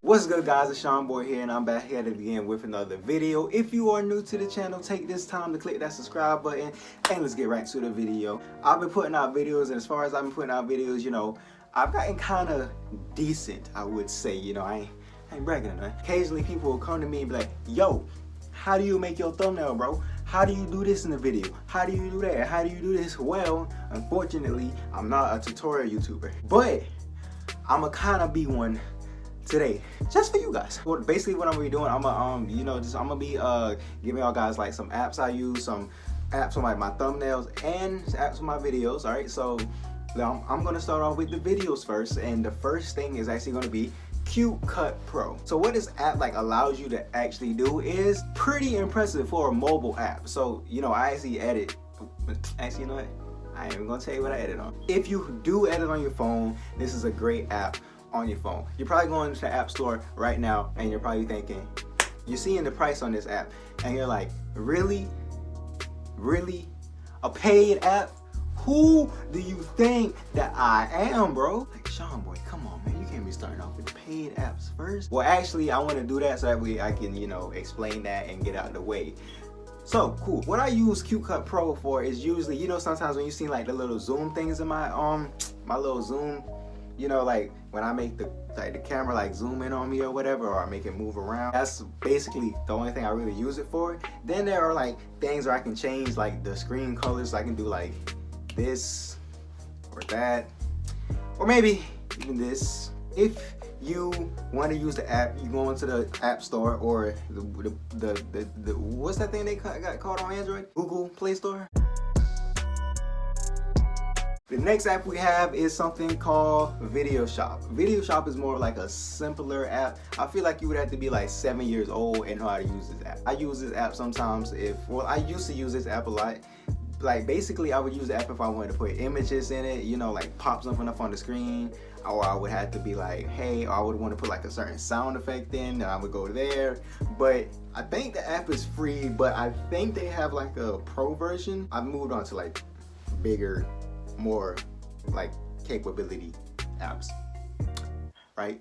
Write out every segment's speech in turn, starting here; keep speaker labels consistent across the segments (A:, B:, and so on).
A: What's good, guys? It's Sean Boy here, and I'm back here again with another video. If you are new to the channel, take this time to click that subscribe button and let's get right to the video. I've been putting out videos, and as far as I've been putting out videos, you know, I've gotten kind of decent, I would say. You know, I ain't bragging on that. Occasionally people will come to me and be like, yo, how do you make your thumbnail, bro? How do you do this in the video? How do you do that? How do you do this? Well, unfortunately, I'm not a tutorial YouTuber, but I'ma kind of be one today, just for you guys. Well, basically what I'm gonna be doing, I'm gonna be giving y'all guys like some apps I use, some apps on like my thumbnails and apps on my videos. All right, so I'm gonna start off with the videos first, and the first thing is actually gonna be CuteCut Pro. So what this app like allows you to actually do is pretty impressive for a mobile app. So you know, I actually edit. Actually, you know what? I ain't even gonna tell you what I edit on. If you do edit on your phone, this is a great app on your phone. You're probably going to the app store right now and you're probably thinking, you're seeing the price on this app and you're like, really? Really? A paid app? Who do you think that I am, bro? Like, Sean Boy, come on, man. You can't be starting off with paid apps first. Well, actually, I want to do that so that way I can, you know, explain that and get out of the way. So cool. What I use CuteCut Pro for is usually, you know, sometimes when you see like the little zoom things in my my little zoom, you know, like when I make the camera like zoom in on me or whatever, or I make it move around, that's basically the only thing I really use it for. Then there are like things where I can change like the screen colors. I can do like this or that, or maybe even this. If you want to use the app, you go into the app store or the what's that thing they got called on Android? Google Play Store. The next app we have is something called Video Shop. Video Shop is more like a simpler app. I feel like you would have to be like 7 years old and know how to use this app. I use this app sometimes I used to use this app a lot. Like basically I would use the app if I wanted to put images in it, you know, like pop something up on the screen, or I would have to be like, hey, or I would want to put like a certain sound effect in, and I would go there. But I think the app is free, but I think they have like a pro version. I moved on to like bigger, more like capability apps, right?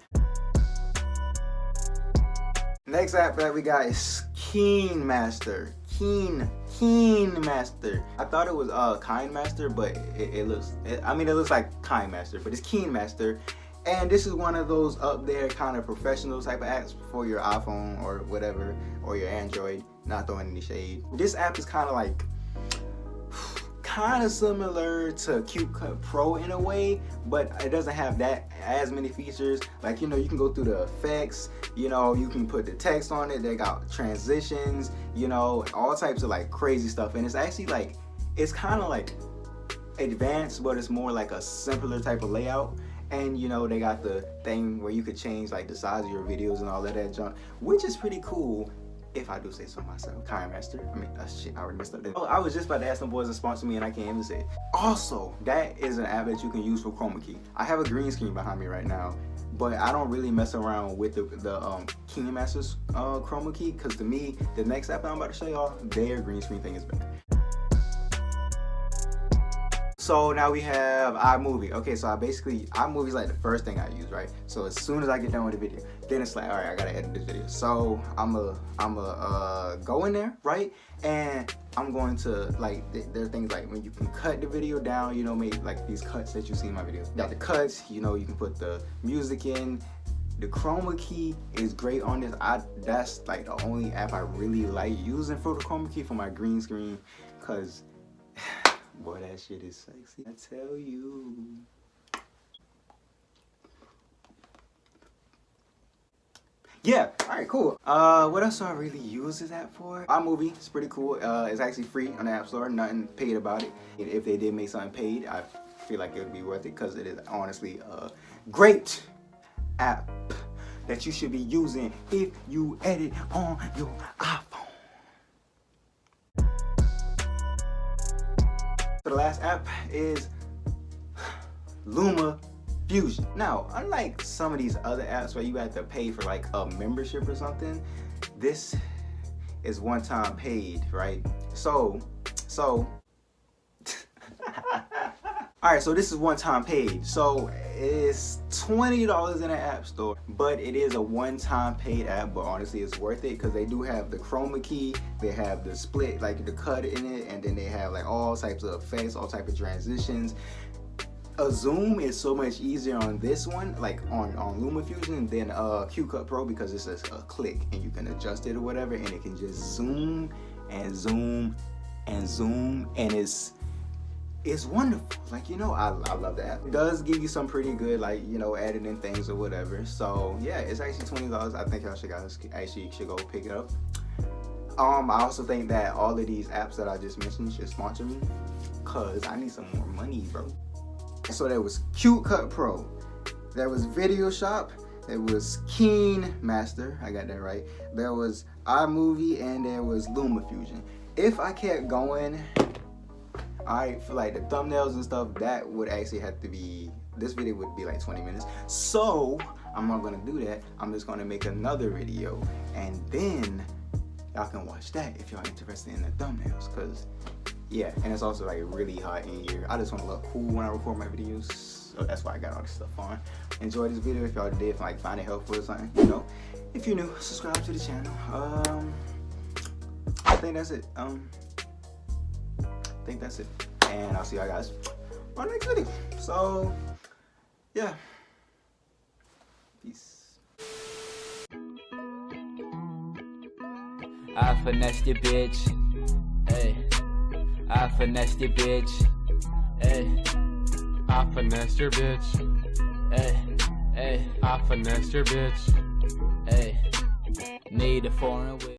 A: Next app that we got is KineMaster. KineMaster. I thought it was KineMaster, but it looks like KineMaster, but it's KineMaster. And this is one of those up there kind of professional type of apps for your iPhone or whatever, or your Android. Not throwing any shade. This app is kind of similar to CuteCut Pro in a way, but it doesn't have that as many features. Like, you know, you can go through the effects, you know, you can put the text on it, they got transitions, you know, all types of like crazy stuff. And it's actually like, it's kind of like advanced, but it's more like a simpler type of layout. And you know, they got the thing where you could change like the size of your videos and all that junk, which is pretty cool. If I do say so myself. KineMaster. I mean, shit, I already messed up there. Oh, I was just about to ask some boys to sponsor me and I can't even say it. Also, that is an app that you can use for chroma key. I have a green screen behind me right now, but I don't really mess around with the KineMaster's chroma key, because to me, the next app I'm about to show y'all, their green screen thing is better. So now we have iMovie. Okay, so iMovie is like the first thing I use, right? So as soon as I get done with the video, then it's like, all right, I gotta edit this video. So I'm go in there, right? And I'm going to like, there are things like when you can cut the video down, you know, make like these cuts that you see in my videos. Got the cuts, you know, you can put the music in. The chroma key is great on this. That's like the only app I really like using for the chroma key for my green screen, cause boy, that shit is sexy, I tell you. Yeah, alright, cool. What else do I really use this app for? iMovie, it's pretty cool. It's actually free on the App Store, nothing paid about it. If they did make something paid, I feel like it would be worth it, because it is honestly a great app that you should be using if you edit on your iPhone. So the last app is LumaFusion. Now, unlike some of these other apps where you have to pay for like a membership or something, this is one-time paid, right? So Alright, so this is one-time paid. So it's $20 in the app store, but it is a one-time paid app. But honestly, it's worth it because they do have the chroma key, they have the split, like the cut in it, and then they have like all types of effects, all types of transitions. A zoom is so much easier on this one, like on LumaFusion, than Q-Cut Pro, because it's a click and you can adjust it or whatever, and it can just zoom and zoom and zoom, and it's wonderful. Like, you know, I love that. It does give you some pretty good, like, you know, editing things or whatever. So yeah, it's actually $20. I think y'all should go pick it up. I also think that all of these apps that I just mentioned should sponsor me, cause I need some more money, bro. So there was Q-Cut Pro, there was Video Shop, there was Keen Master, I got that right, there was iMovie, and there was LumaFusion. If I kept going, alright, for like the thumbnails and stuff, that would actually have to be, this video would be like 20 minutes. So I'm not gonna do that. I'm just gonna make another video, and then y'all can watch that if y'all interested in the thumbnails, cause yeah, and it's also like really hot in here. I just want to look cool when I record my videos, so that's why I got all this stuff on. Enjoy this video if y'all did, like, find it helpful or something, you know. If you're new, subscribe to the channel. I think that's it. And I'll see y'all guys on the next video. So yeah, peace.
B: I finessed your bitch. Hey, I finessed your bitch. Hey,
C: I finessed your bitch.
B: hey, hey,
C: I finessed your bitch.
B: hey. Need a foreign whip.